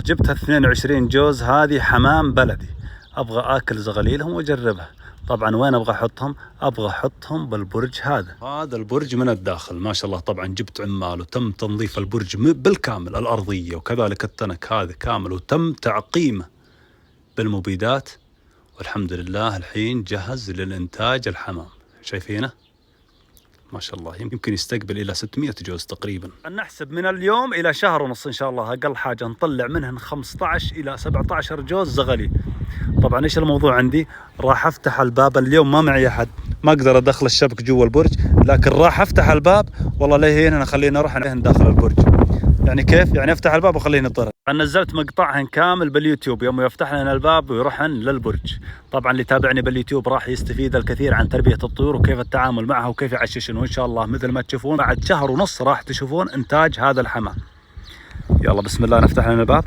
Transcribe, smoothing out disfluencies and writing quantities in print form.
جبت 22 جوز. هذه حمام بلدي، ابغى اكل زغليلهم واجربها. طبعا وين ابغى احطهم؟ ابغى احطهم بالبرج هذا البرج من الداخل ما شاء الله. طبعا جبت عمال وتم تنظيف البرج بالكامل، الارضيه وكذلك التنك هذا كامل، وتم تعقيمه بالمبيدات، والحمد لله الحين جهز للإنتاج الحمام. شايفينه ما شاء الله، يمكن يستقبل إلى 600 جوز تقريبا. نحسب من اليوم إلى شهر ونص إن شاء الله أقل حاجة نطلع منهن 15 إلى 17 جوز زغلي. طبعا إيش الموضوع عندي؟ راح أفتح الباب اليوم، ما معي أحد، ما أقدر أدخل الشبك جوا البرج، لكن راح أفتح الباب والله ليه هنا خلينا نروح داخل البرج. يعني كيف؟ يعني أفتح الباب وخليه ينطر. نزلت مقطعهن كامل باليوتيوب يوم يفتح لنا الباب ويروحن للبرج. طبعا اللي تابعني باليوتيوب راح يستفيد الكثير عن تربية الطيور وكيف التعامل معها وكيف يعششن، وإن شاء الله مثل ما تشوفون بعد شهر ونص راح تشوفون إنتاج هذا الحمام. يلا بسم الله نفتح لنا الباب.